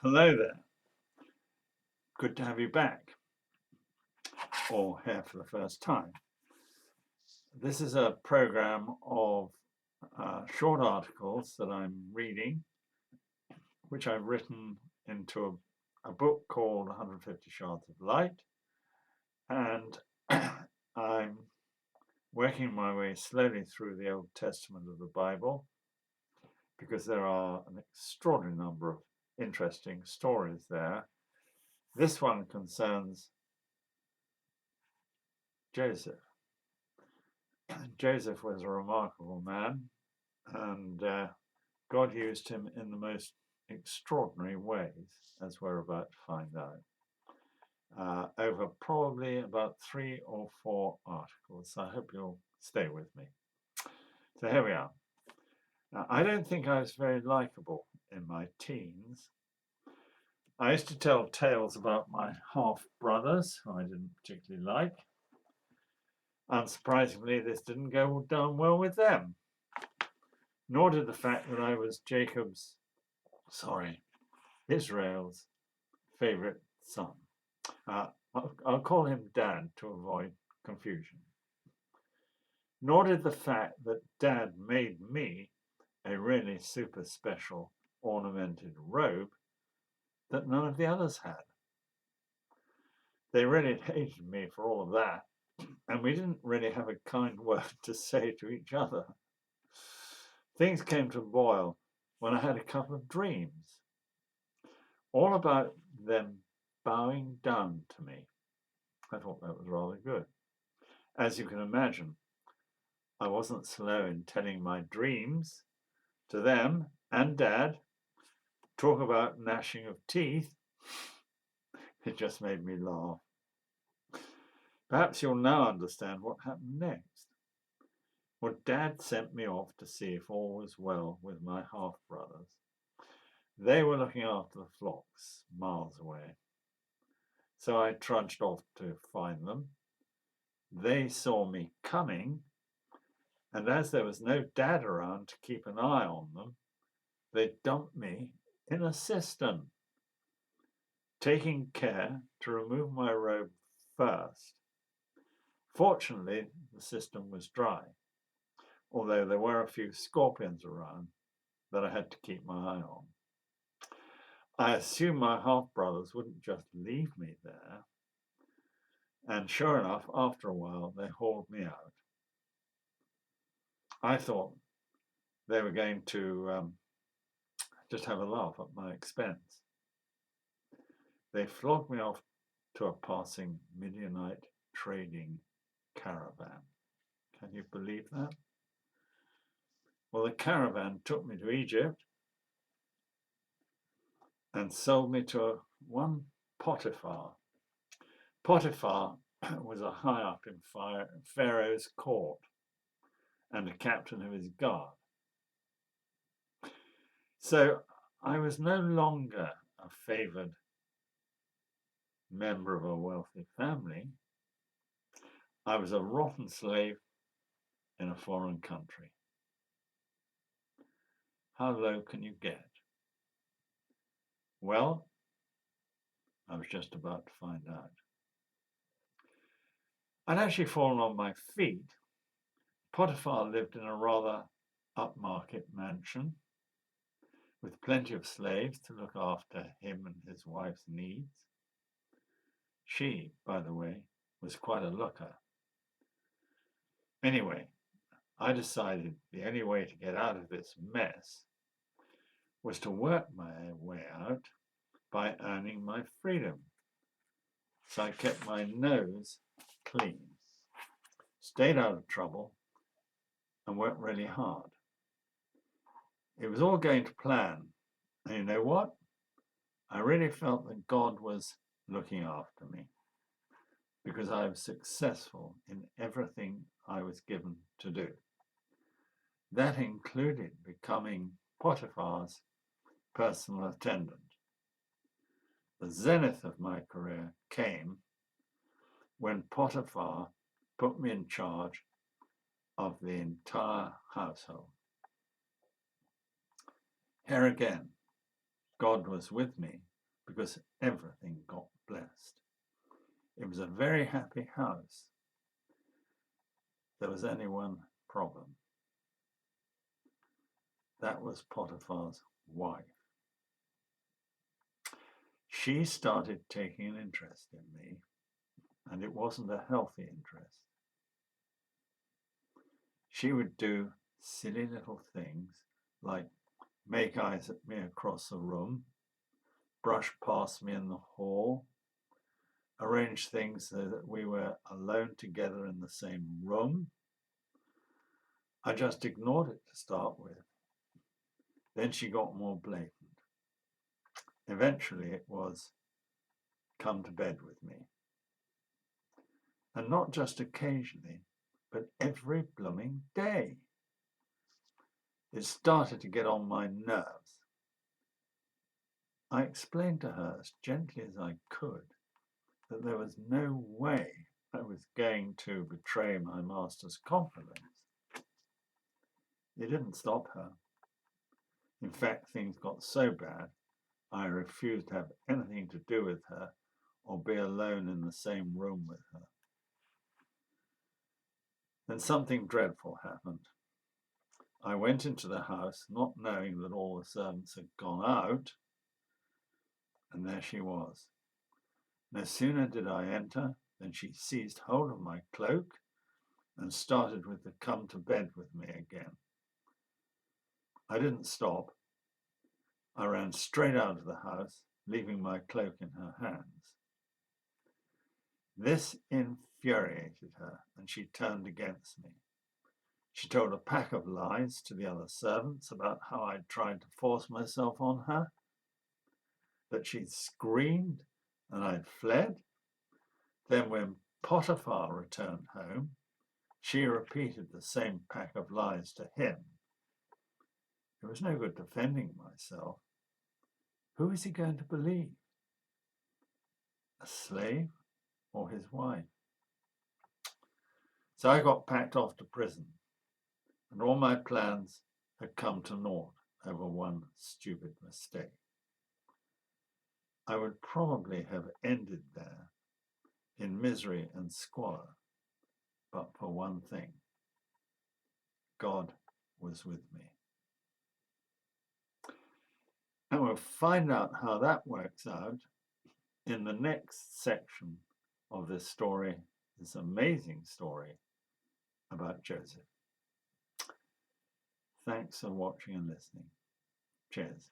Hello there. Good to have you back, or here for the first time. This is a program of short articles that I'm reading, which I've written into a book called 150 Shards of Light. And I'm working my way slowly through the Old Testament of the Bible because there are an extraordinary number of interesting stories there. This one concerns Joseph. Joseph was a remarkable man, and God used him in the most extraordinary ways, as we're about to find out, over probably about 3 or 4 articles. So I hope you'll stay with me. So here we are. Now, I don't think I was very likable in my teens. I used to tell tales about my half brothers, who I didn't particularly like. Unsurprisingly, this didn't go down well with them, nor did the fact that I was Israel's favorite son. I'll call him Dad to avoid confusion. Nor did the fact that Dad made me a really super special ornamented robe that none of the others had. They really hated me for all of that, and we didn't really have a kind word to say to each other. Things came to a boil when I had a couple of dreams, all about them bowing down to me. I thought that was rather good. As you can imagine, I wasn't slow in telling my dreams to them and Dad. Talk about gnashing of teeth. It just made me laugh. Perhaps you'll now understand what happened next. Well, Dad sent me off to see if all was well with my half-brothers. They were looking after the flocks miles away. So I trudged off to find them. They saw me coming, and as there was no Dad around to keep an eye on them, they dumped me in a cistern, taking care to remove my robe first. Fortunately, the cistern was dry, although there were a few scorpions around that I had to keep my eye on. I assumed my half-brothers wouldn't just leave me there, and sure enough, after a while, they hauled me out. I thought they were going to just have a laugh at my expense. They flogged me off to a passing Midianite trading caravan. Can you believe that? Well, the caravan took me to Egypt and sold me to one Potiphar. Potiphar was a high up in Pharaoh's court and a captain of his guard. So I was no longer a favored member of a wealthy family. I was a rotten slave in a foreign country. How low can you get? Well, I was just about to find out. I'd actually fallen on my feet. Potiphar lived in a rather upmarket mansion with plenty of slaves to look after him and his wife's needs. She, by the way, was quite a looker. Anyway, I decided the only way to get out of this mess was to work my way out by earning my freedom. So I kept my nose clean, stayed out of trouble, and worked really hard. It was all going to plan. And you know what? I really felt that God was looking after me because I was successful in everything I was given to do. That included becoming Potiphar's personal attendant. The zenith of my career came when Potiphar put me in charge of the entire household. Here again, God was with me because everything got blessed. It was a very happy house. There was only one problem. That was Potiphar's wife. She started taking an interest in me, and it wasn't a healthy interest. She would do silly little things like make eyes at me across the room, brush past me in the hall, arrange things so that we were alone together in the same room. I just ignored it to start with. Then she got more blatant. Eventually it was, come to bed with me. And not just occasionally, but every blooming day. It started to get on my nerves. I explained to her as gently as I could that there was no way I was going to betray my master's confidence. It didn't stop her. In fact, things got so bad, I refused to have anything to do with her or be alone in the same room with her. Then something dreadful happened. I went into the house not knowing that all the servants had gone out, and there she was. No sooner did I enter than she seized hold of my cloak and started with the come to bed with me again. I didn't stop. I ran straight out of the house, leaving my cloak in her hands. This infuriated her, and she turned against me. She told a pack of lies to the other servants about how I'd tried to force myself on her, that she'd screamed and I'd fled. Then when Potiphar returned home, she repeated the same pack of lies to him. It was no good defending myself. Who is he going to believe? A slave or his wife? So I got packed off to prison, and all my plans had come to naught over one stupid mistake. I would probably have ended there in misery and squalor, but for one thing, God was with me. And we'll find out how that works out in the next section of this story, this amazing story about Joseph. Thanks for watching and listening. Cheers.